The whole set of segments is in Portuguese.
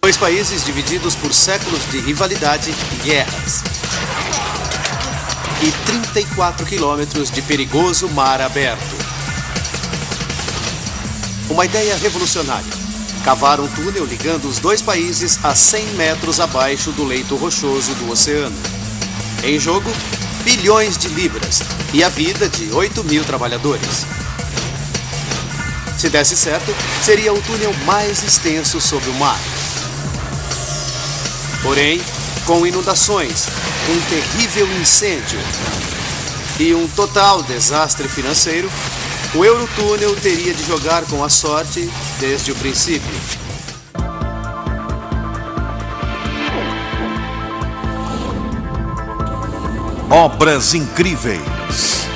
Dois países divididos por séculos de rivalidade e guerras. E 34 quilômetros de perigoso mar aberto. Uma ideia revolucionária. Cavar um túnel ligando os dois países a 100 metros abaixo do leito rochoso do oceano. Em jogo, bilhões de libras e a vida de 8.000 trabalhadores. Se desse certo, seria o túnel mais extenso sob o mar. Porém, com inundações, um terrível incêndio e um total desastre financeiro, o Eurotúnel teria de jogar com a sorte desde o princípio. Obras incríveis.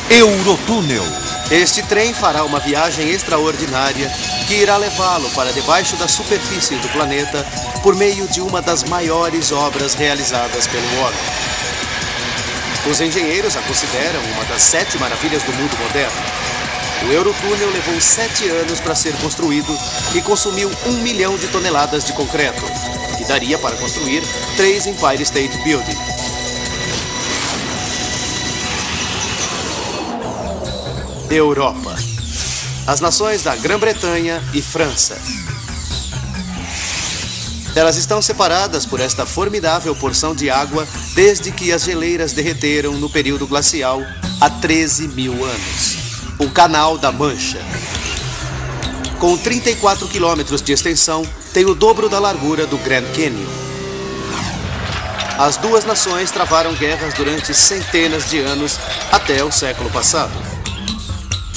Eurotúnel. Este trem fará uma viagem extraordinária que irá levá-lo para debaixo da superfície do planeta por meio de uma das maiores obras realizadas pelo homem. Os engenheiros a consideram uma das 7 maravilhas do mundo moderno. O Eurotúnel levou 7 anos para ser construído e consumiu 1 milhão de toneladas de concreto, que daria para construir 3 Empire State Building. Europa. As nações da Grã-Bretanha e França. Elas estão separadas por esta formidável porção de água desde que as geleiras derreteram no período glacial há 13.000 anos. O Canal da Mancha. Com 34 quilômetros de extensão, tem o dobro da largura do Grand Canyon. As duas nações travaram guerras durante centenas de anos até o século passado.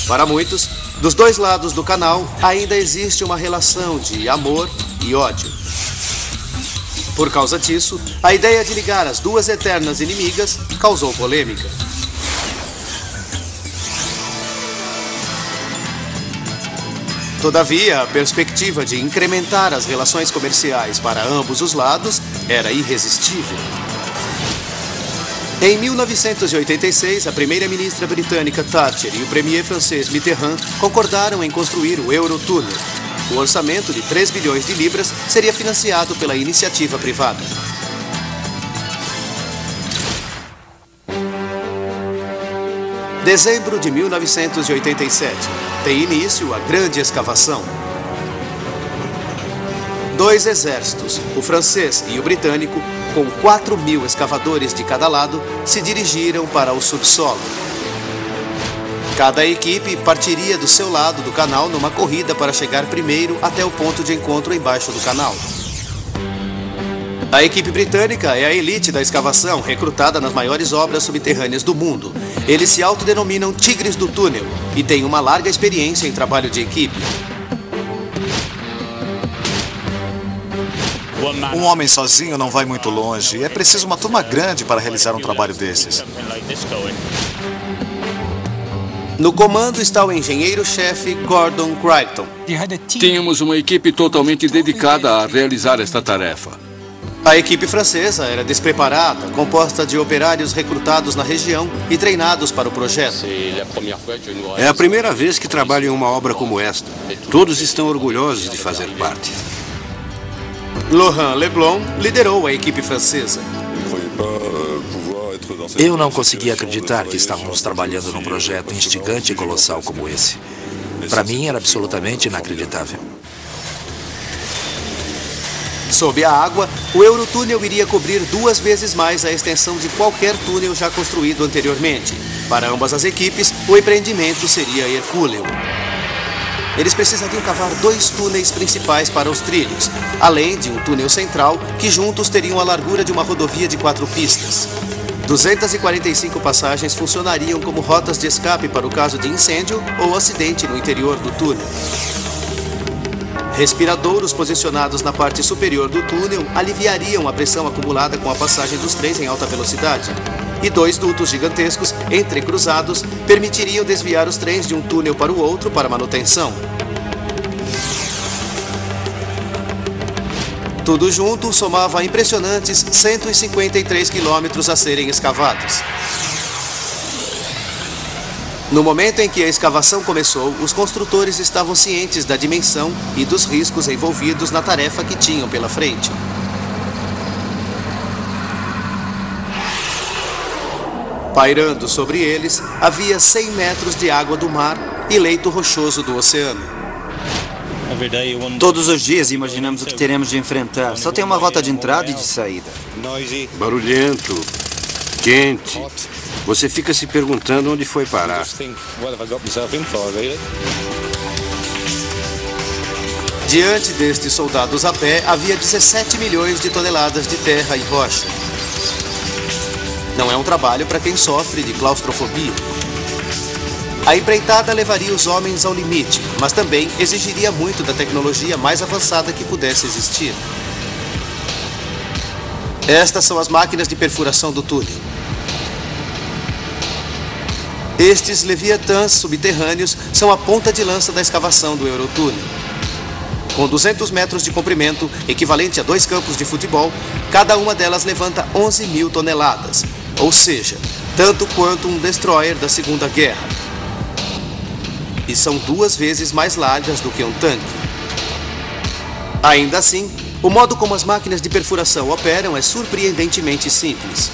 Para muitos, dos dois lados do canal ainda existe uma relação de amor e ódio. Por causa disso, a ideia de ligar as duas eternas inimigas causou polêmica. Todavia, a perspectiva de incrementar as relações comerciais para ambos os lados era irresistível. Em 1986, a primeira-ministra britânica Thatcher e o premier francês Mitterrand concordaram em construir o Eurotúnel. O orçamento de 3 bilhões de libras seria financiado pela iniciativa privada. Dezembro de 1987. Tem início a grande escavação. 2 exércitos, o francês e o britânico, com 4.000 escavadores de cada lado, se dirigiram para o subsolo. Cada equipe partiria do seu lado do canal numa corrida para chegar primeiro até o ponto de encontro embaixo do canal. A equipe britânica é a elite da escavação, recrutada nas maiores obras subterrâneas do mundo. Eles se autodenominam Tigres do Túnel e têm uma larga experiência em trabalho de equipe. Um homem sozinho não vai muito longe. É preciso uma turma grande para realizar um trabalho desses. No comando está o engenheiro-chefe Gordon Crichton. Tínhamos uma equipe totalmente dedicada a realizar esta tarefa. A equipe francesa era despreparada, composta de operários recrutados na região e treinados para o projeto. É a primeira vez que trabalho em uma obra como esta. Todos estão orgulhosos de fazer parte. Laurent Leblon liderou a equipe francesa. Eu não conseguia acreditar que estávamos trabalhando num projeto instigante e colossal como esse. Para mim era absolutamente inacreditável. Sob a água, o Eurotúnel iria cobrir 2 vezes mais a extensão de qualquer túnel já construído anteriormente. Para ambas as equipes, o empreendimento seria hercúleo. Eles precisariam cavar 2 túneis principais para os trilhos, além de um túnel central que juntos teriam a largura de uma rodovia de 4 pistas. 245 passagens funcionariam como rotas de escape para o caso de incêndio ou acidente no interior do túnel. Respiradouros posicionados na parte superior do túnel aliviariam a pressão acumulada com a passagem dos trens em alta velocidade. E 2 dutos gigantescos, entrecruzados, permitiriam desviar os trens de um túnel para o outro para manutenção. Tudo junto somava impressionantes 153 quilômetros a serem escavados. No momento em que a escavação começou, os construtores estavam cientes da dimensão e dos riscos envolvidos na tarefa que tinham pela frente. Pairando sobre eles, havia 100 metros de água do mar e leito rochoso do oceano. Todos os dias imaginamos o que teremos de enfrentar. Só tem uma rota de entrada e de saída. Barulhento, quente. Você fica se perguntando onde foi parar. Diante destes soldados a pé, havia 17 milhões de toneladas de terra e rocha. Não é um trabalho para quem sofre de claustrofobia. A empreitada levaria os homens ao limite, mas também exigiria muito da tecnologia mais avançada que pudesse existir. Estas são as máquinas de perfuração do túnel. Estes leviatãs subterrâneos são a ponta de lança da escavação do Eurotúnel. Com 200 metros de comprimento, equivalente a 2 campos de futebol, cada uma delas levanta 11 mil toneladas, ou seja, tanto quanto um destroyer da Segunda Guerra. E são 2 vezes mais largas do que um tanque. Ainda assim, o modo como as máquinas de perfuração operam é surpreendentemente simples.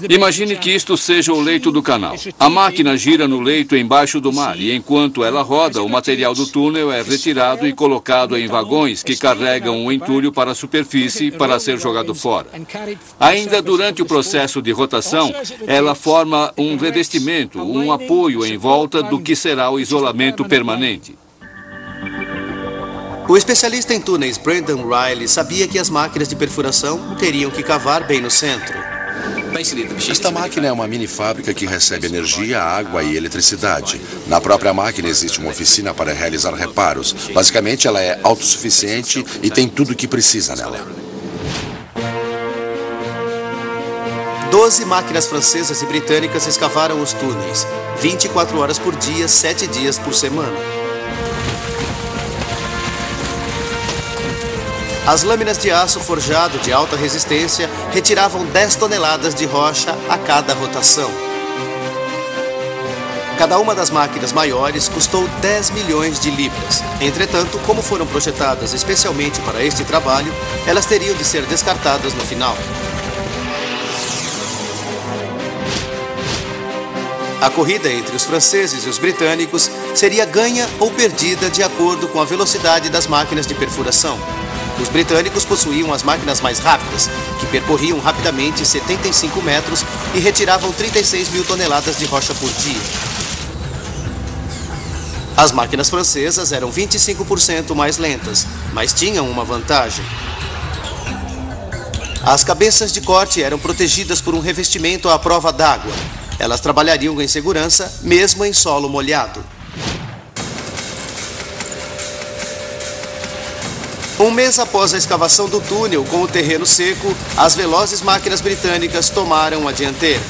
Imagine que isto seja o leito do canal. A máquina gira no leito embaixo do mar e, enquanto ela roda, o material do túnel é retirado e colocado em vagões que carregam o entulho para a superfície para ser jogado fora. Ainda durante o processo de rotação, ela forma um revestimento, um apoio em volta do que será o isolamento permanente. O especialista em túneis Brendan Riley sabia que as máquinas de perfuração teriam que cavar bem no centro. Esta máquina é uma mini fábrica que recebe energia, água e eletricidade. Na própria máquina existe uma oficina para realizar reparos. Basicamente, ela é autossuficiente e tem tudo o que precisa nela. 12 máquinas francesas e britânicas escavaram os túneis, 24 horas por dia, 7 dias por semana. As lâminas de aço forjado de alta resistência retiravam 10 toneladas de rocha a cada rotação. Cada uma das máquinas maiores custou 10 milhões de libras. Entretanto, como foram projetadas especialmente para este trabalho, elas teriam de ser descartadas no final. A corrida entre os franceses e os britânicos seria ganha ou perdida de acordo com a velocidade das máquinas de perfuração. Os britânicos possuíam as máquinas mais rápidas, que percorriam rapidamente 75 metros e retiravam 36 mil toneladas de rocha por dia. As máquinas francesas eram 25% mais lentas, mas tinham uma vantagem. As cabeças de corte eram protegidas por um revestimento à prova d'água. Elas trabalhariam em segurança, mesmo em solo molhado. Um mês após a escavação do túnel com o terreno seco, as velozes máquinas britânicas tomaram a dianteira.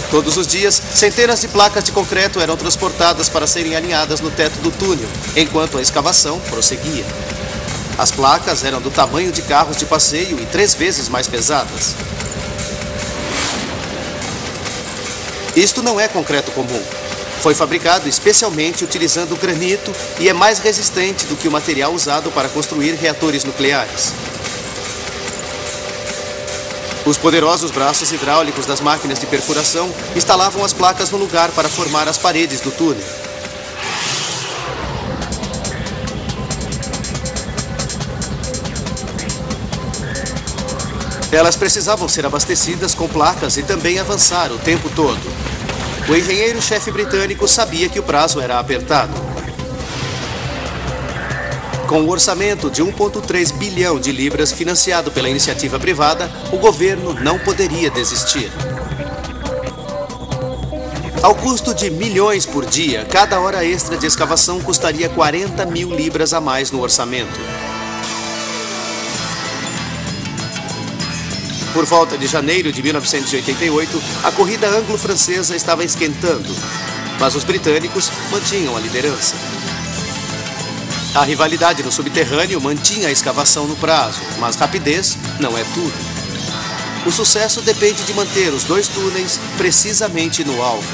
Todos os dias, centenas de placas de concreto eram transportadas para serem alinhadas no teto do túnel, enquanto a escavação prosseguia. As placas eram do tamanho de carros de passeio e 3 vezes mais pesadas. Isto não é concreto comum. Foi fabricado especialmente utilizando granito e é mais resistente do que o material usado para construir reatores nucleares. Os poderosos braços hidráulicos das máquinas de perfuração instalavam as placas no lugar para formar as paredes do túnel. Elas precisavam ser abastecidas com placas e também avançar o tempo todo. O engenheiro-chefe britânico sabia que o prazo era apertado. Com o orçamento de 1,3 bilhão de libras financiado pela iniciativa privada, o governo não poderia desistir. Ao custo de milhões por dia, cada hora extra de escavação custaria 40 mil libras a mais no orçamento. Por volta de janeiro de 1988, a corrida anglo-francesa estava esquentando, mas os britânicos mantinham a liderança. A rivalidade no subterrâneo mantinha a escavação no prazo, mas rapidez não é tudo. o sucesso depende de manter os dois túneis precisamente no alvo.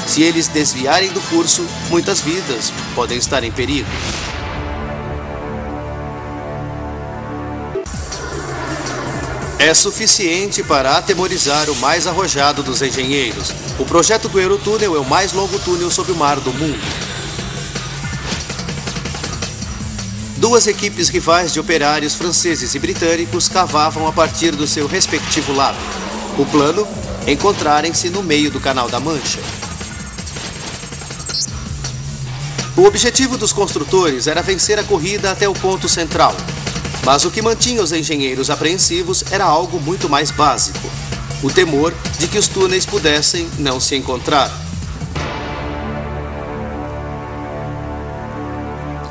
Se eles desviarem do curso, muitas vidas podem estar em perigo. É suficiente para atemorizar o mais arrojado dos engenheiros. O projeto do Eurotúnel é o mais longo túnel sob o mar do mundo. Duas equipes rivais de operários franceses e britânicos cavavam a partir do seu respectivo lado. O plano? Encontrarem-se no meio do Canal da Mancha. O objetivo dos construtores era vencer a corrida até o ponto central. Mas o que mantinha os engenheiros apreensivos era algo muito mais básico: o temor de que os túneis pudessem não se encontrar.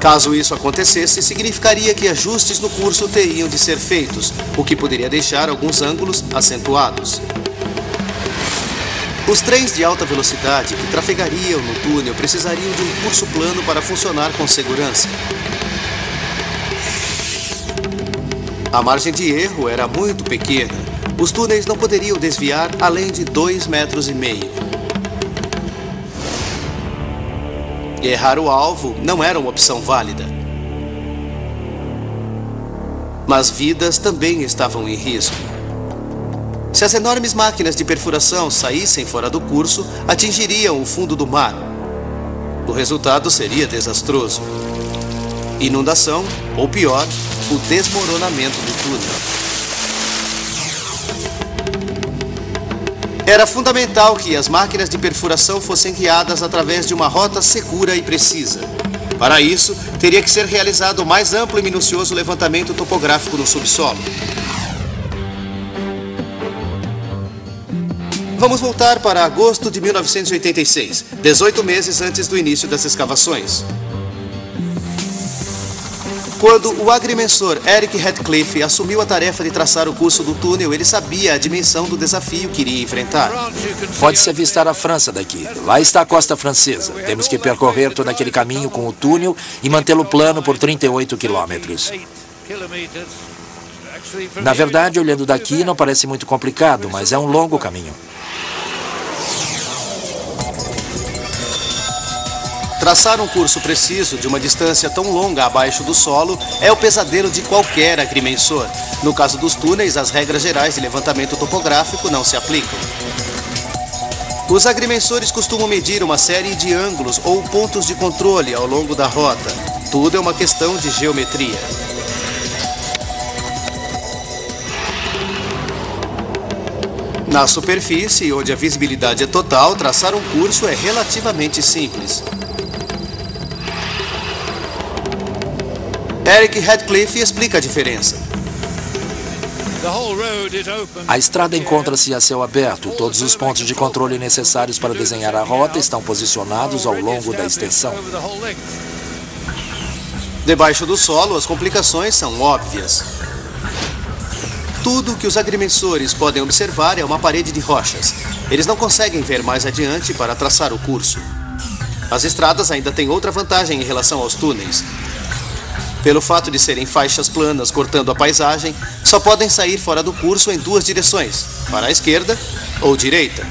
Caso isso acontecesse, significaria que ajustes no curso teriam de ser feitos, o que poderia deixar alguns ângulos acentuados. Os trens de alta velocidade que trafegariam no túnel precisariam de um curso plano para funcionar com segurança. A margem de erro era muito pequena. Os túneis não poderiam desviar além de 2,5 metros. Errar o alvo não era uma opção válida. Mas vidas também estavam em risco. Se as enormes máquinas de perfuração saíssem fora do curso, atingiriam o fundo do mar. O resultado seria desastroso. Inundação, ou pior, o desmoronamento do túnel. Era fundamental que as máquinas de perfuração fossem guiadas através de uma rota segura e precisa. Para isso, teria que ser realizado o mais amplo e minucioso levantamento topográfico no subsolo. Vamos voltar para agosto de 1986, 18 meses antes do início das escavações. Quando o agrimensor Eric Radcliffe assumiu a tarefa de traçar o curso do túnel, ele sabia a dimensão do desafio que iria enfrentar. Pode-se avistar a França daqui. Lá está a costa francesa. Temos que percorrer todo aquele caminho com o túnel e mantê-lo plano por 38 quilômetros. Na verdade, olhando daqui, não parece muito complicado, mas é um longo caminho. Traçar um curso preciso de uma distância tão longa abaixo do solo é o pesadelo de qualquer agrimensor. No caso dos túneis, as regras gerais de levantamento topográfico não se aplicam. Os agrimensores costumam medir uma série de ângulos ou pontos de controle ao longo da rota. Tudo é uma questão de geometria. Na superfície, onde a visibilidade é total, traçar um curso é relativamente simples. Eric Radcliffe explica a diferença. A estrada encontra-se a céu aberto. Todos os pontos de controle necessários para desenhar a rota estão posicionados ao longo da extensão. Debaixo do solo, as complicações são óbvias. Tudo o que os agrimensores podem observar é uma parede de rochas. Eles não conseguem ver mais adiante para traçar o curso. As estradas ainda têm outra vantagem em relação aos túneis. Pelo fato de serem faixas planas cortando a paisagem, só podem sair fora do curso em duas direções, para a esquerda ou direita.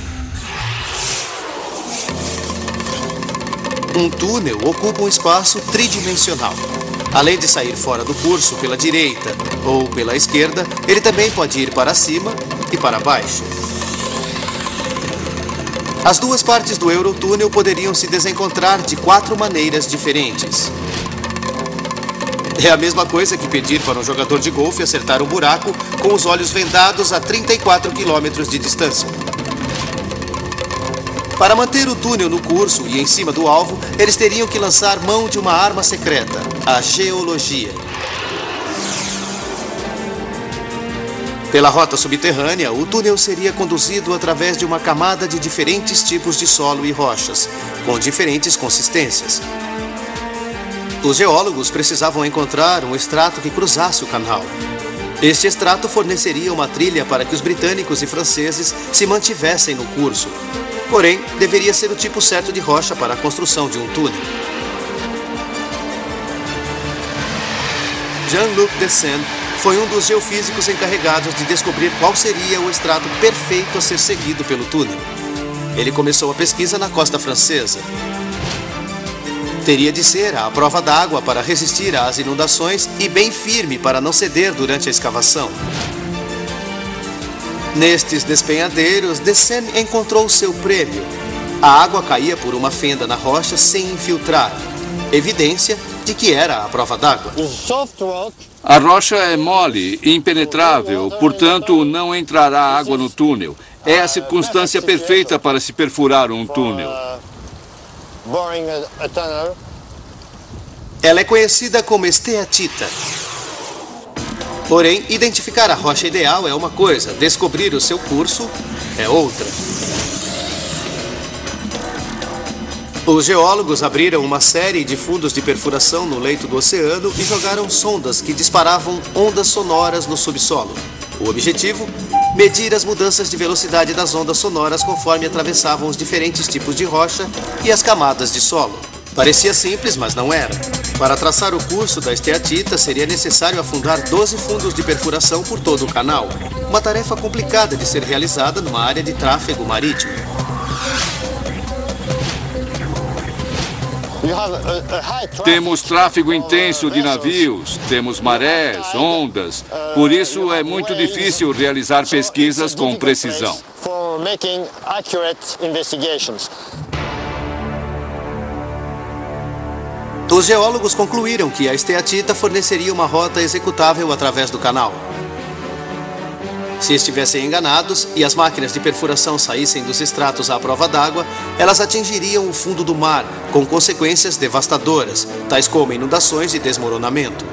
Um túnel ocupa um espaço tridimensional. Além de sair fora do curso pela direita ou pela esquerda, ele também pode ir para cima e para baixo. As duas partes do Eurotúnel poderiam se desencontrar de 4 maneiras diferentes. É a mesma coisa que pedir para um jogador de golfe acertar um buraco com os olhos vendados a 34 quilômetros de distância. Para manter o túnel no curso e em cima do alvo, eles teriam que lançar mão de uma arma secreta, a geologia. Pela rota subterrânea, o túnel seria conduzido através de uma camada de diferentes tipos de solo e rochas, com diferentes consistências. Os geólogos precisavam encontrar um extrato que cruzasse o canal. Este extrato forneceria uma trilha para que os britânicos e franceses se mantivessem no curso. Porém, deveria ser o tipo certo de rocha para a construção de um túnel. Jean-Luc Descend foi um dos geofísicos encarregados de descobrir qual seria o estrato perfeito a ser seguido pelo túnel. Ele começou a pesquisa na costa francesa. Teria de ser à prova d'água para resistir às inundações e bem firme para não ceder durante a escavação. Nestes despenhadeiros, Desailly encontrou seu prêmio. A água caía por uma fenda na rocha sem infiltrar, evidência de que era à prova d'água. A rocha é mole, impenetrável, portanto não entrará água no túnel. É a circunstância perfeita para se perfurar um túnel. Ela é conhecida como esteatita. Porém, identificar a rocha ideal é uma coisa, descobrir o seu curso é outra. Os geólogos abriram uma série de fundos de perfuração no leito do oceano e jogaram sondas que disparavam ondas sonoras no subsolo. O objetivo? Medir as mudanças de velocidade das ondas sonoras conforme atravessavam os diferentes tipos de rocha e as camadas de solo. Parecia simples, mas não era. Para traçar o curso da esteatita, seria necessário afundar 12 fundos de perfuração por todo o canal. Uma tarefa complicada de ser realizada numa área de tráfego marítimo. Temos tráfego intenso de navios, temos marés, ondas. Por isso é muito difícil realizar pesquisas com precisão. Os geólogos concluíram que a esteatita forneceria uma rota executável através do canal. Se estivessem enganados e as máquinas de perfuração saíssem dos estratos à prova d'água, elas atingiriam o fundo do mar, com consequências devastadoras, tais como inundações e desmoronamento.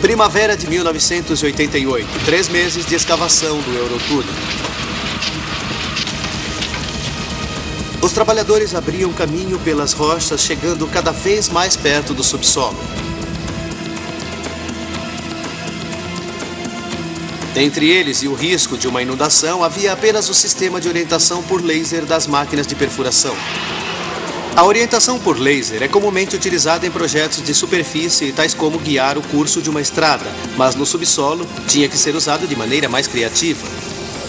Primavera de 1988, 3 meses de escavação do Eurotúnel. Os trabalhadores abriam caminho pelas rochas, chegando cada vez mais perto do subsolo. Entre eles e o risco de uma inundação, havia apenas o sistema de orientação por laser das máquinas de perfuração. A orientação por laser é comumente utilizada em projetos de superfície, tais como guiar o curso de uma estrada, mas no subsolo tinha que ser usado de maneira mais criativa.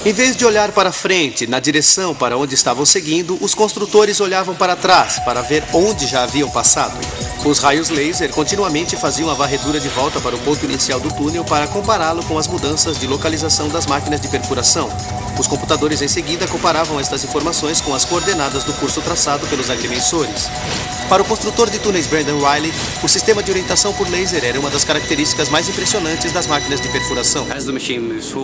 Em vez de olhar para frente, na direção para onde estavam seguindo, os construtores olhavam para trás para ver onde já haviam passado. Os raios laser continuamente faziam a varredura de volta para o ponto inicial do túnel para compará-lo com as mudanças de localização das máquinas de perfuração. Os computadores em seguida comparavam estas informações com as coordenadas do curso traçado pelos agrimensores. Para o construtor de túneis Brandon Riley, o sistema de orientação por laser era uma das características mais impressionantes das máquinas de perfuração.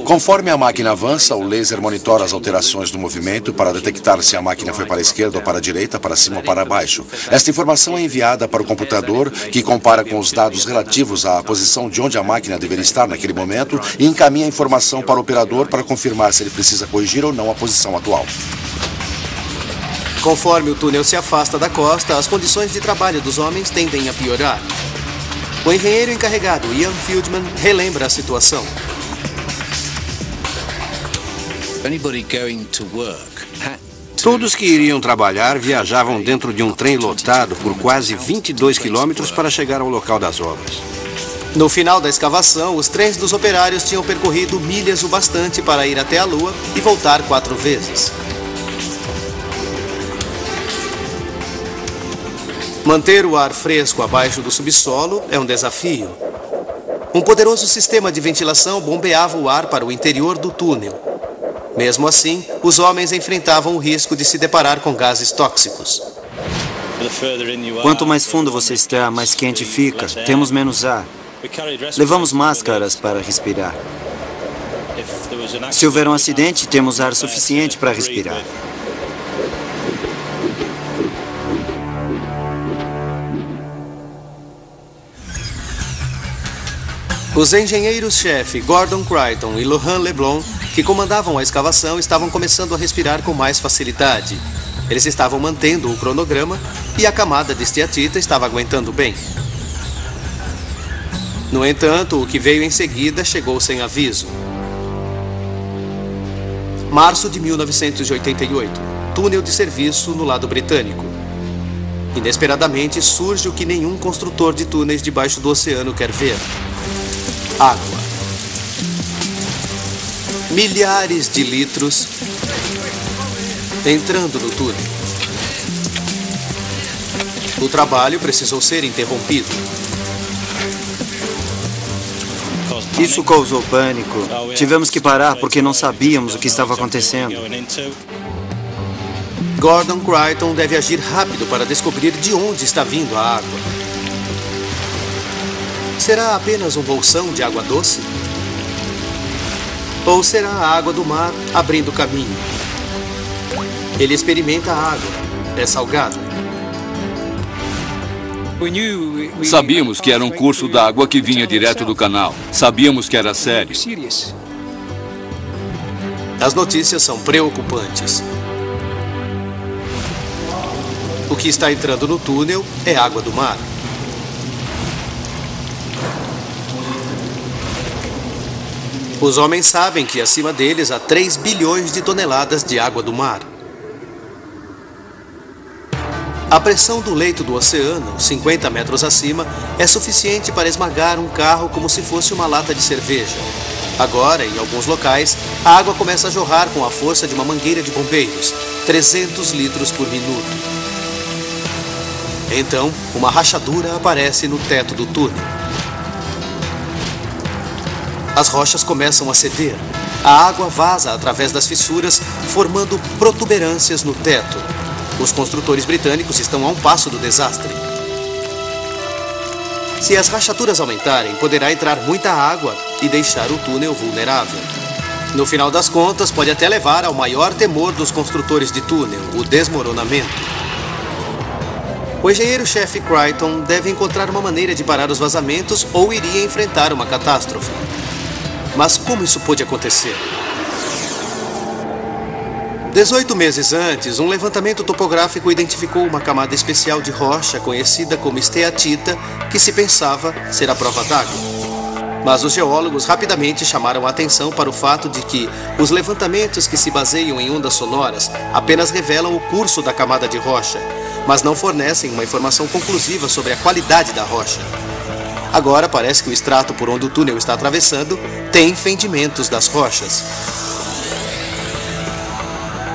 Conforme a máquina avança, o laser monitora as alterações do movimento para detectar se a máquina foi para a esquerda ou para a direita, para cima ou para baixo. Esta informação é enviada para o computador, que compara com os dados relativos à posição de onde a máquina deveria estar naquele momento e encaminha a informação para o operador para confirmar se ele precisa corrigir ou não a posição atual. Conforme o túnel se afasta da costa, as condições de trabalho dos homens tendem a piorar. O engenheiro encarregado, Ian Fieldman, relembra a situação. Todos que iriam trabalhar viajavam dentro de um trem lotado por quase 22 quilômetros para chegar ao local das obras. No final da escavação, os trens dos operários tinham percorrido milhas o bastante para ir até a Lua e voltar 4 vezes. Manter o ar fresco abaixo do subsolo é um desafio. Um poderoso sistema de ventilação bombeava o ar para o interior do túnel. Mesmo assim, os homens enfrentavam o risco de se deparar com gases tóxicos. Quanto mais fundo você está, mais quente fica. Temos menos ar. Levamos máscaras para respirar. Se houver um acidente, temos ar suficiente para respirar. Os engenheiros-chefe Gordon Crichton e Laurent Leblon, que comandavam a escavação, estavam começando a respirar com mais facilidade. Eles estavam mantendo o cronograma e a camada de esteatita estava aguentando bem. No entanto, o que veio em seguida chegou sem aviso. Março de 1988. Túnel de serviço no lado britânico. Inesperadamente surge o que nenhum construtor de túneis debaixo do oceano quer ver: água. Milhares de litros entrando no túnel. O trabalho precisou ser interrompido. Isso causou pânico. Tivemos que parar porque não sabíamos o que estava acontecendo. Gordon Creighton deve agir rápido para descobrir de onde está vindo a água. Será apenas um bolsão de água doce? Ou será a água do mar abrindo caminho? Ele experimenta a água. É salgada. Sabíamos que era um curso d'água que vinha direto do canal. Sabíamos que era sério. As notícias são preocupantes. O que está entrando no túnel é água do mar. Os homens sabem que acima deles há 3 bilhões de toneladas de água do mar. A pressão do leito do oceano, 50 metros acima, é suficiente para esmagar um carro como se fosse uma lata de cerveja. Agora, em alguns locais, a água começa a jorrar com a força de uma mangueira de bombeiros, 300 litros por minuto. Então, uma rachadura aparece no teto do túnel. As rochas começam a ceder. A água vaza através das fissuras, formando protuberâncias no teto. Os construtores britânicos estão a um passo do desastre. Se as rachaduras aumentarem, poderá entrar muita água e deixar o túnel vulnerável. No final das contas, pode até levar ao maior temor dos construtores de túnel, o desmoronamento. O engenheiro-chefe Creighton deve encontrar uma maneira de parar os vazamentos ou iria enfrentar uma catástrofe. Mas como isso pôde acontecer? 18 meses antes, um levantamento topográfico identificou uma camada especial de rocha conhecida como esteatita, que se pensava ser a prova d'água. Mas os geólogos rapidamente chamaram a atenção para o fato de que os levantamentos que se baseiam em ondas sonoras apenas revelam o curso da camada de rocha, mas não fornecem uma informação conclusiva sobre a qualidade da rocha. Agora parece que o extrato por onde o túnel está atravessando tem fendimentos das rochas.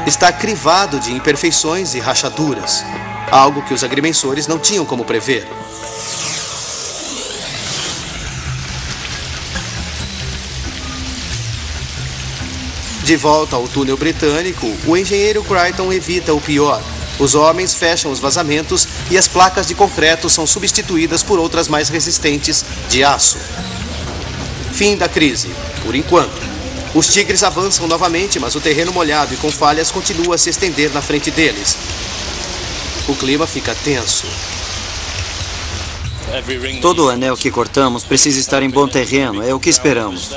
Está crivado de imperfeições e rachaduras, algo que os agrimensores não tinham como prever. De volta ao túnel britânico, o engenheiro Creighton evita o pior. Os homens fecham os vazamentos e as placas de concreto são substituídas por outras mais resistentes de aço. Fim da crise, por enquanto. Os tigres avançam novamente, mas o terreno molhado e com falhas continua a se estender na frente deles. O clima fica tenso. Todo o anel que cortamos precisa estar em bom terreno, é o que esperamos.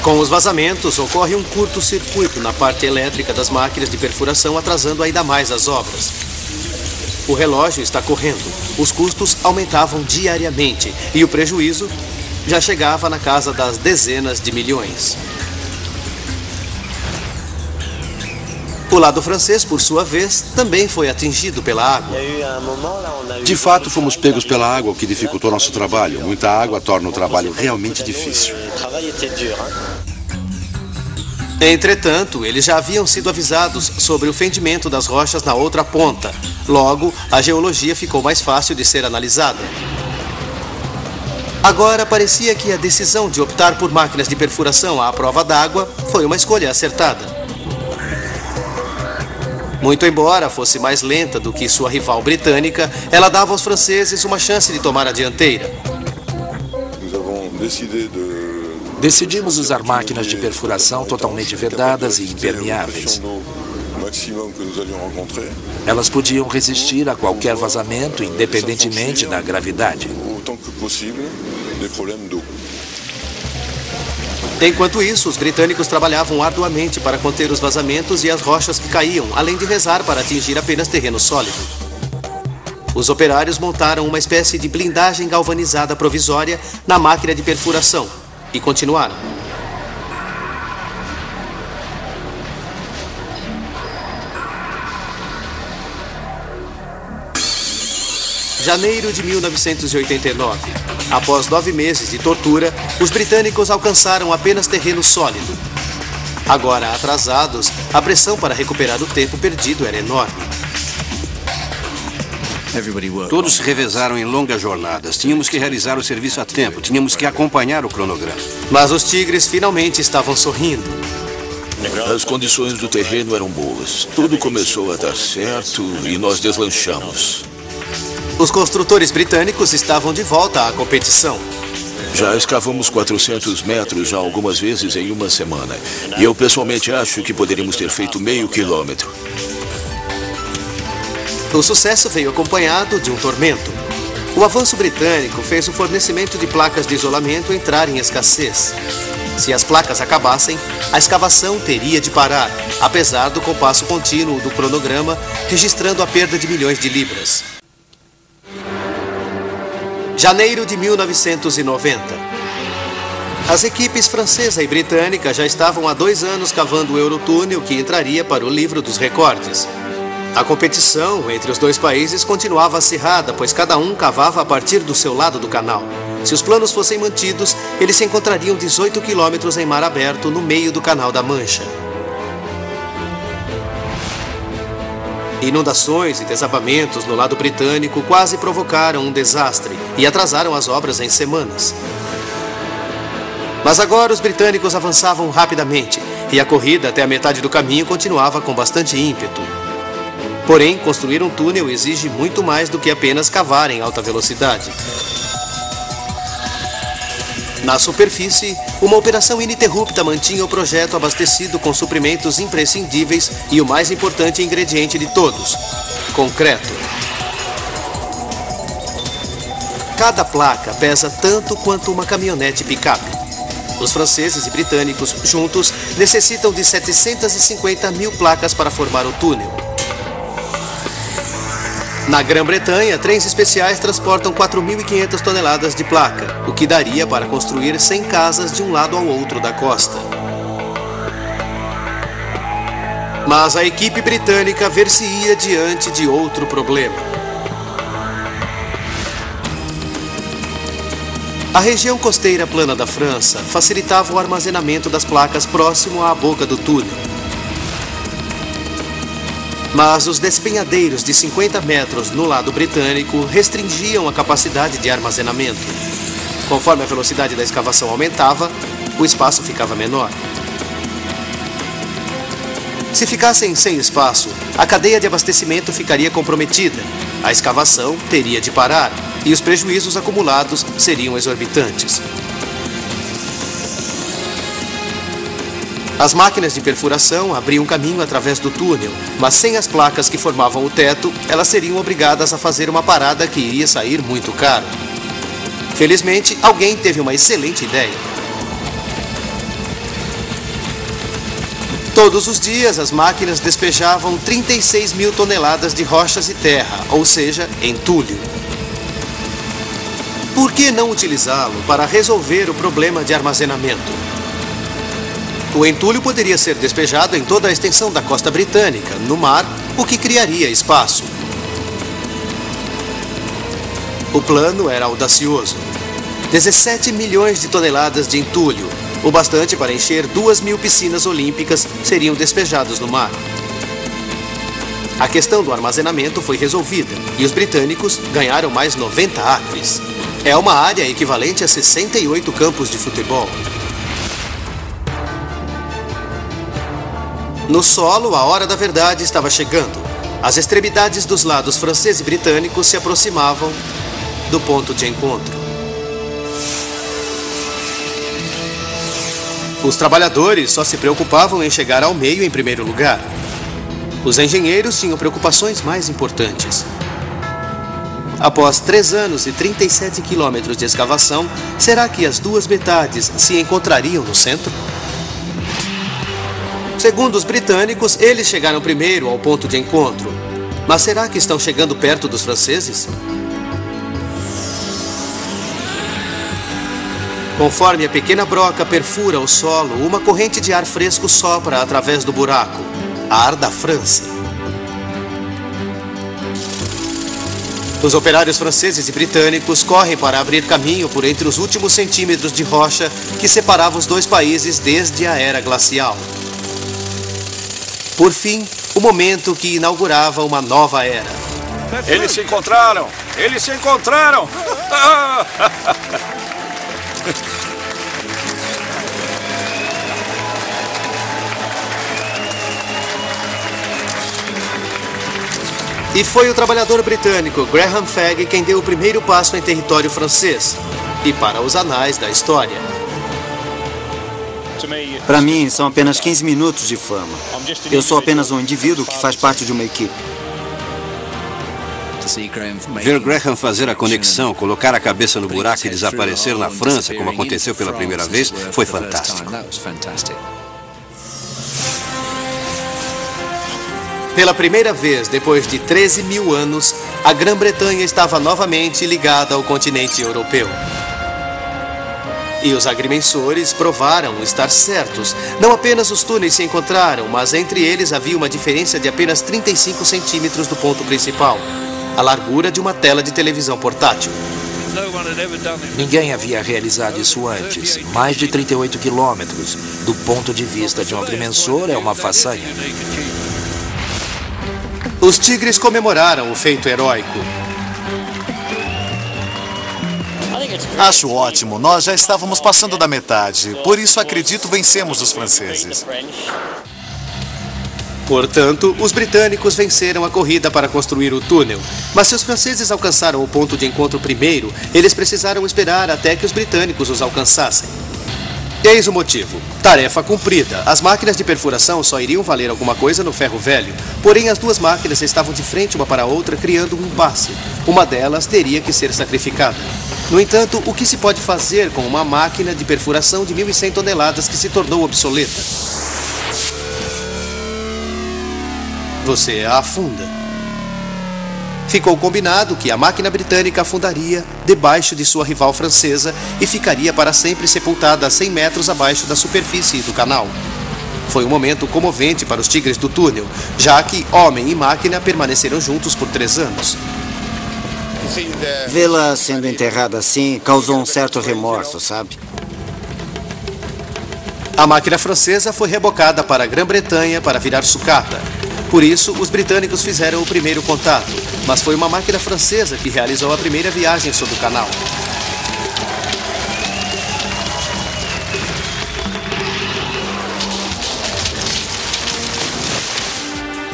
Com os vazamentos, ocorre um curto-circuito na parte elétrica das máquinas de perfuração, atrasando ainda mais as obras. O relógio está correndo. Os custos aumentavam diariamente e o prejuízo já chegava na casa das dezenas de milhões. O lado francês, por sua vez, também foi atingido pela água. De fato, fomos pegos pela água, o que dificultou nosso trabalho. Muita água torna o trabalho realmente difícil. Entretanto, eles já haviam sido avisados sobre o fendimento das rochas na outra ponta. Logo, a geologia ficou mais fácil de ser analisada. Agora, parecia que a decisão de optar por máquinas de perfuração à prova d'água foi uma escolha acertada. Muito embora fosse mais lenta do que sua rival britânica, ela dava aos franceses uma chance de tomar a dianteira. Decidimos usar máquinas de perfuração totalmente vedadas e impermeáveis. Elas podiam resistir a qualquer vazamento, independentemente da gravidade. Enquanto isso, os britânicos trabalhavam arduamente para conter os vazamentos e as rochas que caíam, além de rezar para atingir apenas terreno sólido. Os operários montaram uma espécie de blindagem galvanizada provisória na máquina de perfuração e continuaram. janeiro de 1989. Após 9 meses de tortura, os britânicos alcançaram apenas terreno sólido. Agora atrasados, a pressão para recuperar o tempo perdido era enorme. Todos se revezaram em longas jornadas. Tínhamos que realizar o serviço a tempo. Tínhamos que acompanhar o cronograma. Mas os tigres finalmente estavam sorrindo. As condições do terreno eram boas. Tudo começou a dar certo e nós deslanchamos. Os construtores britânicos estavam de volta à competição. Já escavamos 400 metros já algumas vezes em uma semana. E eu pessoalmente acho que poderíamos ter feito meio quilômetro. O sucesso veio acompanhado de um tormento. O avanço britânico fez o fornecimento de placas de isolamento entrar em escassez. Se as placas acabassem, a escavação teria de parar, apesar do compasso contínuo do cronograma registrando a perda de milhões de libras. Janeiro de 1990. As equipes francesa e britânica já estavam há 2 anos cavando o Eurotúnel que entraria para o livro dos recordes. A competição entre os dois países continuava acirrada, pois cada um cavava a partir do seu lado do canal. Se os planos fossem mantidos, eles se encontrariam 18 quilômetros em mar aberto no meio do Canal da Mancha. Inundações e desabamentos no lado britânico quase provocaram um desastre e atrasaram as obras em semanas. Mas agora os britânicos avançavam rapidamente e a corrida até a metade do caminho continuava com bastante ímpeto. Porém, construir um túnel exige muito mais do que apenas cavar em alta velocidade. Na superfície, uma operação ininterrupta mantinha o projeto abastecido com suprimentos imprescindíveis e o mais importante ingrediente de todos: concreto. Cada placa pesa tanto quanto uma caminhonete picape. Os franceses e britânicos, juntos, necessitam de 750 mil placas para formar o túnel. Na Grã-Bretanha, trens especiais transportam 4.500 toneladas de placa, o que daria para construir 100 casas de um lado ao outro da costa. Mas a equipe britânica ver-se-ia diante de outro problema. A região costeira plana da França facilitava o armazenamento das placas próximo à boca do túnel. Mas os despenhadeiros de 50 metros no lado britânico restringiam a capacidade de armazenamento. Conforme a velocidade da escavação aumentava, o espaço ficava menor. Se ficassem sem espaço, a cadeia de abastecimento ficaria comprometida, a escavação teria de parar e os prejuízos acumulados seriam exorbitantes. As máquinas de perfuração abriam caminho através do túnel, mas sem as placas que formavam o teto, elas seriam obrigadas a fazer uma parada que iria sair muito caro. Felizmente, alguém teve uma excelente ideia. Todos os dias, as máquinas despejavam 36 mil toneladas de rochas e terra, ou seja, entulho. Por que não utilizá-lo para resolver o problema de armazenamento? O entulho poderia ser despejado em toda a extensão da costa britânica, no mar, o que criaria espaço. O plano era audacioso. 17 milhões de toneladas de entulho, o bastante para encher 2.000 piscinas olímpicas, seriam despejados no mar. A questão do armazenamento foi resolvida e os britânicos ganharam mais 90 acres. É uma área equivalente a 68 campos de futebol. No solo, a hora da verdade estava chegando. As extremidades dos lados francês e britânico se aproximavam do ponto de encontro. Os trabalhadores só se preocupavam em chegar ao meio em primeiro lugar. Os engenheiros tinham preocupações mais importantes. Após 3 anos e 37 quilômetros de escavação, será que as duas metades se encontrariam no centro? Segundo os britânicos, eles chegaram primeiro ao ponto de encontro. Mas será que estão chegando perto dos franceses? Conforme a pequena broca perfura o solo, uma corrente de ar fresco sopra através do buraco. Ar da França. Os operários franceses e britânicos correm para abrir caminho por entre os últimos centímetros de rocha que separavam os dois países desde a era glacial. Por fim, o momento que inaugurava uma nova era. Eles se encontraram! Eles se encontraram! E foi o trabalhador britânico Graham Fagg quem deu o primeiro passo em território francês. E para os anais da história. Para mim, são apenas 15 minutos de fama. Eu sou apenas um indivíduo que faz parte de uma equipe. Ver Graham fazer a conexão, colocar a cabeça no buraco e desaparecer na França, como aconteceu pela primeira vez, foi fantástico. Pela primeira vez, depois de 13 mil anos, a Grã-Bretanha estava novamente ligada ao continente europeu. E os agrimensores provaram estar certos. Não apenas os túneis se encontraram, mas entre eles havia uma diferença de apenas 35 centímetros do ponto principal, a largura de uma tela de televisão portátil. Ninguém havia realizado isso antes. Mais de 38 quilômetros. Do ponto de vista de um agrimensor, é uma façanha. Os tigres comemoraram o feito heróico. Acho ótimo. Nós já estávamos passando da metade. Por isso, acredito, vencemos os franceses. Portanto, os britânicos venceram a corrida para construir o túnel. Mas se os franceses alcançaram o ponto de encontro primeiro, eles precisaram esperar até que os britânicos os alcançassem. Eis o motivo. Tarefa cumprida. As máquinas de perfuração só iriam valer alguma coisa no ferro velho. Porém, as duas máquinas estavam de frente uma para a outra, criando um impasse. Uma delas teria que ser sacrificada. No entanto, o que se pode fazer com uma máquina de perfuração de 1.100 toneladas que se tornou obsoleta? Você a afunda. Ficou combinado que a máquina britânica afundaria debaixo de sua rival francesa e ficaria para sempre sepultada a 100 metros abaixo da superfície do canal. Foi um momento comovente para os tigres do túnel, já que homem e máquina permaneceram juntos por 3 anos. Vê-la sendo enterrada assim causou um certo remorso, sabe? A máquina francesa foi rebocada para a Grã-Bretanha para virar sucata. Por isso, os britânicos fizeram o primeiro contato, mas foi uma máquina francesa que realizou a primeira viagem sobre o canal.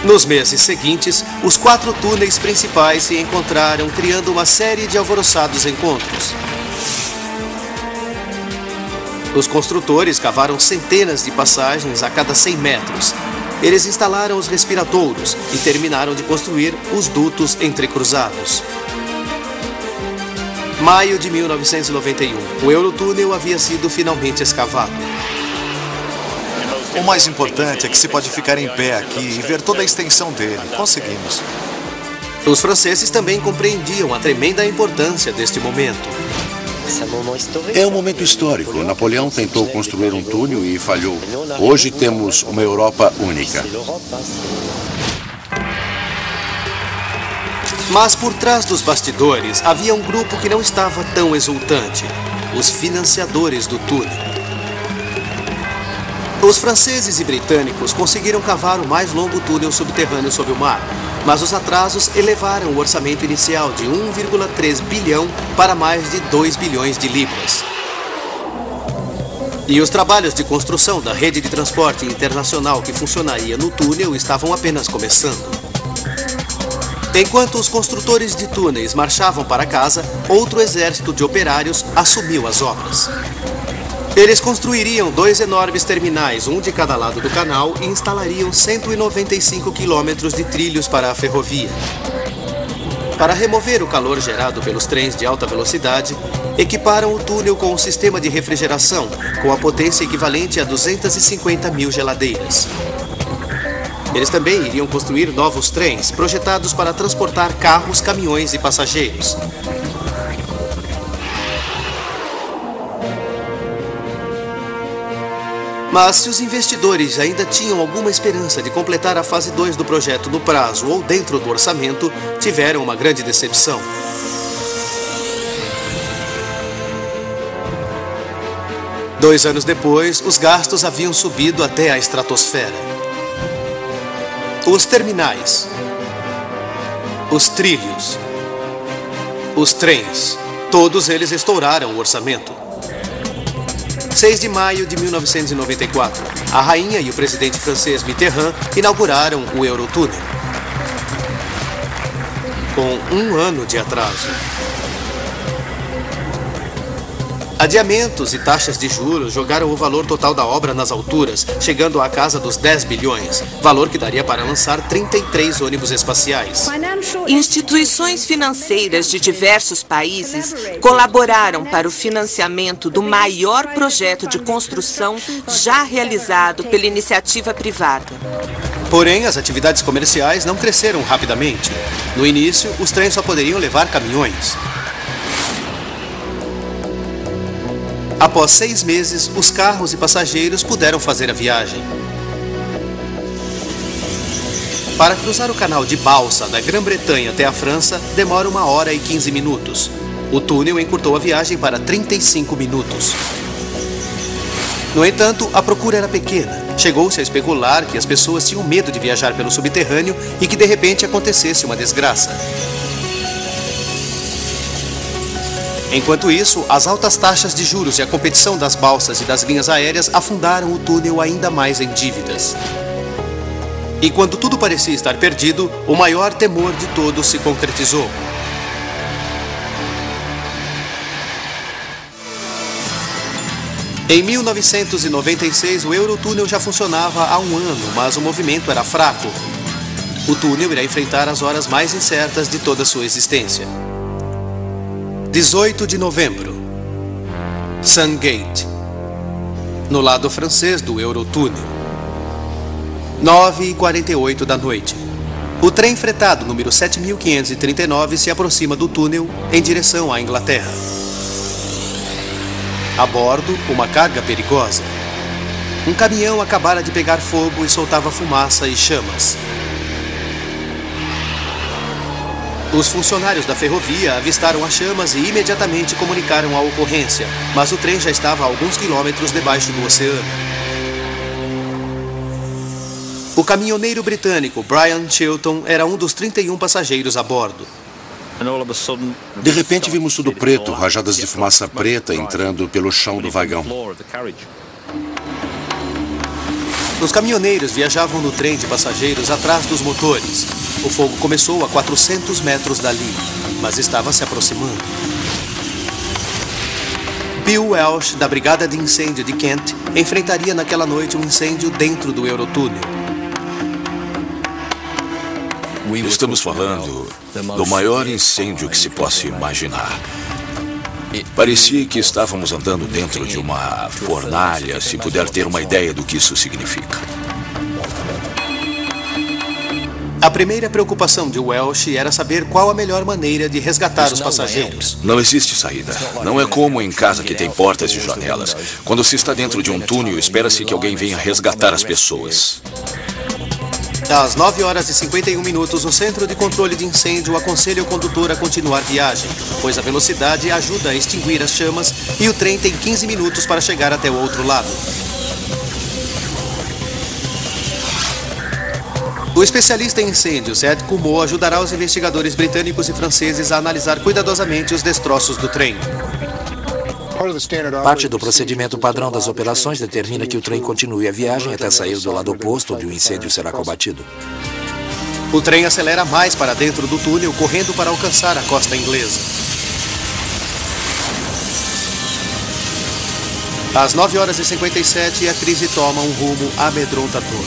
Nos meses seguintes, os 4 túneis principais se encontraram, criando uma série de alvoroçados encontros. Os construtores cavaram centenas de passagens a cada 100 metros. Eles instalaram os respiradouros e terminaram de construir os dutos entrecruzados. Maio de 1991, o Eurotúnel havia sido finalmente escavado. O mais importante é que se pode ficar em pé aqui e ver toda a extensão dele. Conseguimos. Os franceses também compreendiam a tremenda importância deste momento. É um momento histórico. Napoleão tentou construir um túnel e falhou. Hoje temos uma Europa única. Mas por trás dos bastidores havia um grupo que não estava tão exultante: os financiadores do túnel. Os franceses e britânicos conseguiram cavar o mais longo túnel subterrâneo sob o mar, mas os atrasos elevaram o orçamento inicial de 1,3 bilhão para mais de 2 bilhões de libras. E os trabalhos de construção da rede de transporte internacional que funcionaria no túnel estavam apenas começando. Enquanto os construtores de túneis marchavam para casa, outro exército de operários assumiu as obras. Eles construiriam 2 enormes terminais, um de cada lado do canal, e instalariam 195 quilômetros de trilhos para a ferrovia. Para remover o calor gerado pelos trens de alta velocidade, equiparam o túnel com um sistema de refrigeração, com a potência equivalente a 250 mil geladeiras. Eles também iriam construir novos trens, projetados para transportar carros, caminhões e passageiros. Mas se os investidores ainda tinham alguma esperança de completar a fase 2 do projeto no prazo ou dentro do orçamento, tiveram uma grande decepção. Dois anos depois, os gastos haviam subido até a estratosfera. Os terminais, os trilhos, os trens, todos eles estouraram o orçamento. 6 de maio de 1994, a rainha e o presidente francês Mitterrand inauguraram o Eurotúnel. Com 1 ano de atraso. Adiamentos e taxas de juros jogaram o valor total da obra nas alturas, chegando à casa dos 10 bilhões, valor que daria para lançar 33 ônibus espaciais. Instituições financeiras de diversos países colaboraram para o financiamento do maior projeto de construção já realizado pela iniciativa privada. Porém, as atividades comerciais não cresceram rapidamente. No início, os trens só poderiam levar caminhões. Após 6 meses, os carros e passageiros puderam fazer a viagem. Para cruzar o canal de balsa da Grã-Bretanha até a França, demora 1 hora e 15 minutos. O túnel encurtou a viagem para 35 minutos. No entanto, a procura era pequena. Chegou-se a especular que as pessoas tinham medo de viajar pelo subterrâneo e que de repente acontecesse uma desgraça. Enquanto isso, as altas taxas de juros e a competição das balsas e das linhas aéreas afundaram o túnel ainda mais em dívidas. E quando tudo parecia estar perdido, o maior temor de todos se concretizou. Em 1996, o Eurotúnel já funcionava há 1 ano, mas o movimento era fraco. O túnel irá enfrentar as horas mais incertas de toda a sua existência. 18 de novembro, Sungate, no lado francês do Eurotúnel. 9h48 da noite. O trem fretado número 7539 se aproxima do túnel em direção à Inglaterra. A bordo, uma carga perigosa. Um caminhão acabara de pegar fogo e soltava fumaça e chamas. Os funcionários da ferrovia avistaram as chamas e imediatamente comunicaram a ocorrência, mas o trem já estava a alguns quilômetros debaixo do oceano. O caminhoneiro britânico Brian Chilton era um dos 31 passageiros a bordo. De repente vimos tudo preto, rajadas de fumaça preta entrando pelo chão do vagão. Os caminhoneiros viajavam no trem de passageiros atrás dos motores. O fogo começou a 400 metros dali, mas estava se aproximando. Bill Welsh, da Brigada de Incêndio de Kent, enfrentaria naquela noite um incêndio dentro do Eurotúnel. Estamos falando do maior incêndio que se possa imaginar. Parecia que estávamos andando dentro de uma fornalha, se puder ter uma ideia do que isso significa. A primeira preocupação de Welsh era saber qual a melhor maneira de resgatar os passageiros. Não existe saída. Não é como em casa que tem portas e janelas. Quando se está dentro de um túnel, espera-se que alguém venha resgatar as pessoas. Às 9h51, o Centro de Controle de Incêndio aconselha o condutor a continuar viagem, pois a velocidade ajuda a extinguir as chamas e o trem tem 15 minutos para chegar até o outro lado. O especialista em incêndios, Ed Comeau, ajudará os investigadores britânicos e franceses a analisar cuidadosamente os destroços do trem. Parte do procedimento padrão das operações determina que o trem continue a viagem até sair do lado oposto, onde o incêndio será combatido. O trem acelera mais para dentro do túnel, correndo para alcançar a costa inglesa. Às 9h57, a crise toma um rumo amedrontador.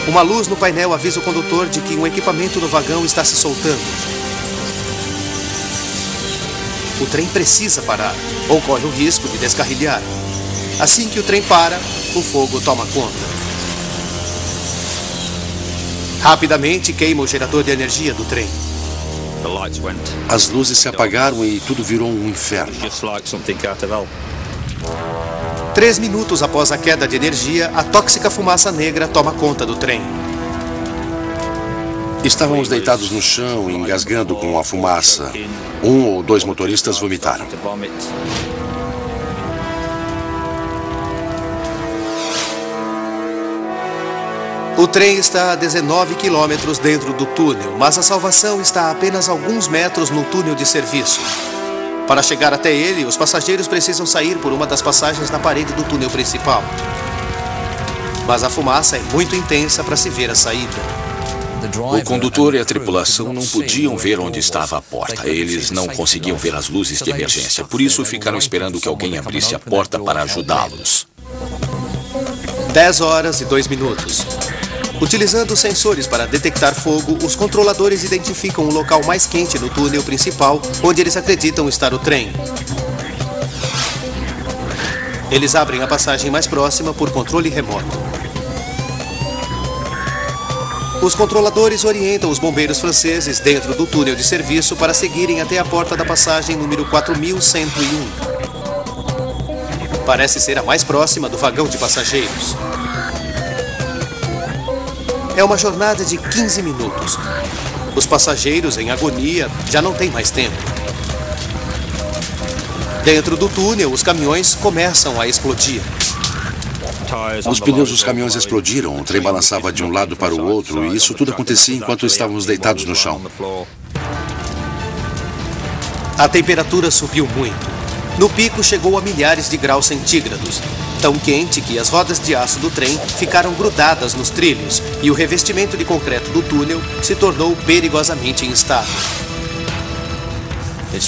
Uma luz no painel avisa o condutor de que um equipamento no vagão está se soltando. O trem precisa parar, ou corre o risco de descarrilhar. Assim que o trem para, o fogo toma conta. Rapidamente queima o gerador de energia do trem. As luzes se apagaram e tudo virou um inferno. 3 minutos após a queda de energia, a tóxica fumaça negra toma conta do trem. Estávamos deitados no chão, engasgando com a fumaça. 1 ou 2 motoristas vomitaram. O trem está a 19 quilômetros dentro do túnel, mas a salvação está a apenas alguns metros no túnel de serviço. Para chegar até ele, os passageiros precisam sair por uma das passagens na parede do túnel principal. Mas a fumaça é muito intensa para se ver a saída. O condutor e a tripulação não podiam ver onde estava a porta. Eles não conseguiam ver as luzes de emergência. Por isso, ficaram esperando que alguém abrisse a porta para ajudá-los. 10 horas e 2 minutos. Utilizando sensores para detectar fogo, os controladores identificam o local mais quente no túnel principal, onde eles acreditam estar o trem. Eles abrem a passagem mais próxima por controle remoto. Os controladores orientam os bombeiros franceses dentro do túnel de serviço para seguirem até a porta da passagem número 4101. Parece ser a mais próxima do vagão de passageiros. É uma jornada de 15 minutos. Os passageiros, em agonia, já não têm mais tempo. Dentro do túnel, os caminhões começam a explodir. Os pneus dos caminhões explodiram, o trem balançava de um lado para o outro e isso tudo acontecia enquanto estávamos deitados no chão. A temperatura subiu muito. No pico chegou a milhares de graus centígrados. Tão quente que as rodas de aço do trem ficaram grudadas nos trilhos e o revestimento de concreto do túnel se tornou perigosamente instável.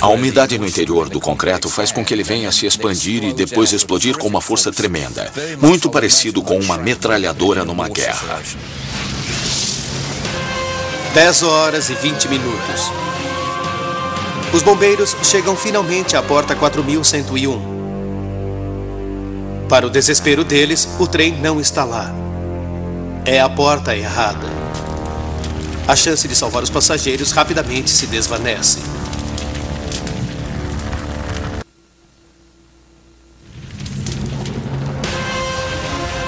A umidade no interior do concreto faz com que ele venha a se expandir e depois explodir com uma força tremenda, muito parecido com uma metralhadora numa guerra. 10 horas e 20 minutos. Os bombeiros chegam finalmente à porta 4101. Para o desespero deles, o trem não está lá. É a porta errada. A chance de salvar os passageiros rapidamente se desvanece.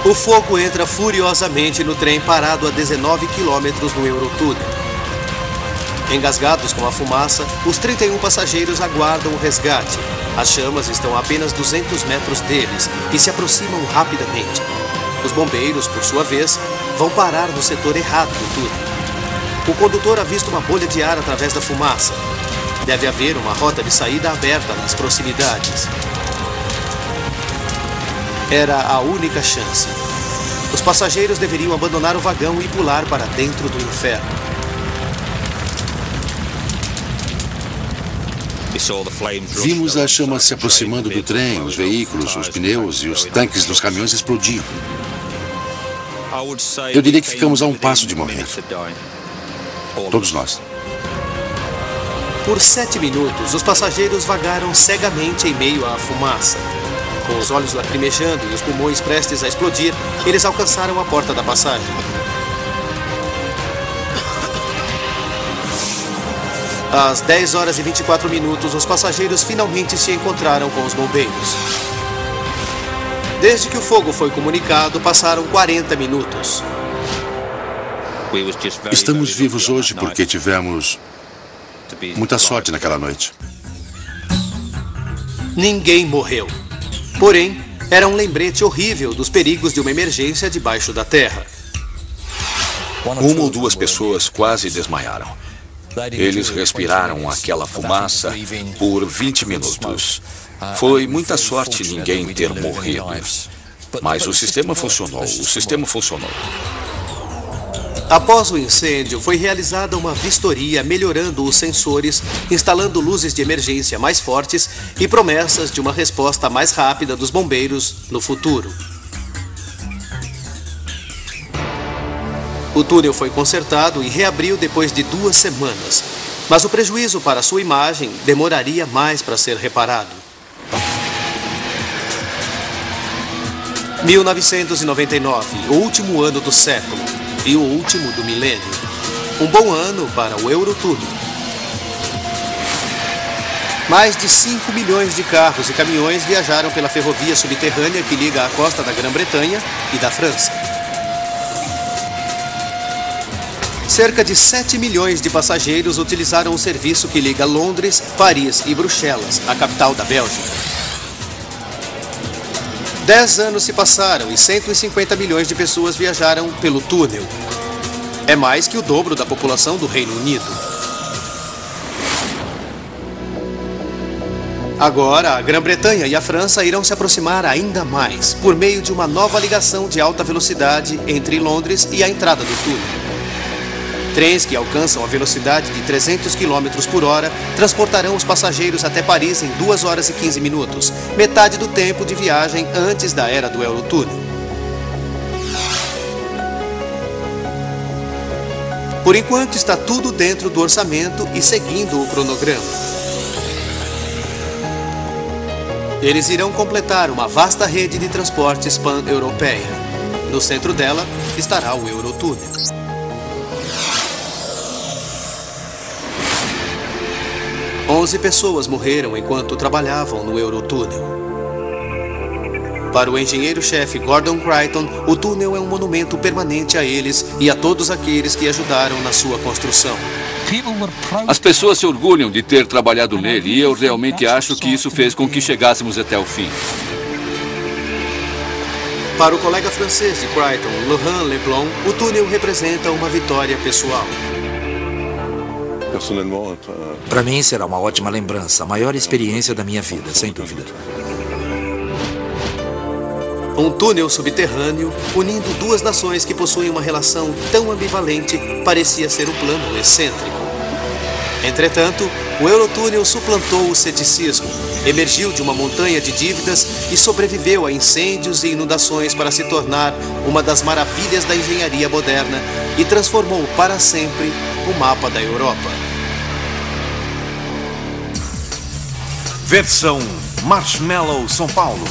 O fogo entra furiosamente no trem parado a 19 quilômetros no Eurotúnel. Engasgados com a fumaça, os 31 passageiros aguardam o resgate. As chamas estão a apenas 200 metros deles e se aproximam rapidamente. Os bombeiros, por sua vez, vão parar no setor errado do túnel. O condutor avista uma bolha de ar através da fumaça. Deve haver uma rota de saída aberta nas proximidades. Era a única chance. Os passageiros deveriam abandonar o vagão e pular para dentro do inferno. Vimos as chamas se aproximando do trem, os veículos, os pneus e os tanques dos caminhões explodiam. Eu diria que ficamos a um passo de morrer. Todos nós. Por 7 minutos, os passageiros vagaram cegamente em meio à fumaça. Com os olhos lacrimejando e os pulmões prestes a explodir, eles alcançaram a porta da passagem. Às 10 horas e 24 minutos, os passageiros finalmente se encontraram com os bombeiros. Desde que o fogo foi comunicado, passaram 40 minutos. Estamos vivos hoje porque tivemos muita sorte naquela noite. Ninguém morreu. Porém, era um lembrete horrível dos perigos de uma emergência debaixo da terra. 1 ou 2 pessoas quase desmaiaram. Eles respiraram aquela fumaça por 20 minutos. Foi muita sorte ninguém ter morrido. Mas o sistema funcionou. Após o incêndio, foi realizada uma vistoria melhorando os sensores, instalando luzes de emergência mais fortes e promessas de uma resposta mais rápida dos bombeiros no futuro. O túnel foi consertado e reabriu depois de 2 semanas, mas o prejuízo para sua imagem demoraria mais para ser reparado. 1999, o último ano do século e o último do milênio. Um bom ano para o Eurotúnel. Mais de 5 milhões de carros e caminhões viajaram pela ferrovia subterrânea que liga a costa da Grã-Bretanha e da França. Cerca de 7 milhões de passageiros utilizaram o serviço que liga Londres, Paris e Bruxelas, a capital da Bélgica. 10 anos se passaram e 150 milhões de pessoas viajaram pelo túnel. É mais que o dobro da população do Reino Unido. Agora, a Grã-Bretanha e a França irão se aproximar ainda mais, por meio de uma nova ligação de alta velocidade entre Londres e a entrada do túnel. Trens que alcançam a velocidade de 300 km por hora transportarão os passageiros até Paris em 2 horas e 15 minutos, metade do tempo de viagem antes da era do Eurotúnel. Por enquanto está tudo dentro do orçamento e seguindo o cronograma. Eles irão completar uma vasta rede de transportes pan-europeia. No centro dela estará o Eurotúnel. Onze pessoas morreram enquanto trabalhavam no Eurotúnel. Para o engenheiro-chefe Gordon Creighton, o túnel é um monumento permanente a eles e a todos aqueles que ajudaram na sua construção. As pessoas se orgulham de ter trabalhado nele e eu realmente acho que isso fez com que chegássemos até o fim. Para o colega francês de Creighton, Laurent Leblon, o túnel representa uma vitória pessoal. Para mim será uma ótima lembrança, a maior experiência da minha vida, sem dúvida. Um túnel subterrâneo unindo duas nações que possuem uma relação tão ambivalente parecia ser um plano excêntrico. Entretanto, o Eurotúnel suplantou o ceticismo, emergiu de uma montanha de dívidas e sobreviveu a incêndios e inundações para se tornar uma das maravilhas da engenharia moderna e transformou para sempre o mapa da Europa. Versão Marshmallow São Paulo.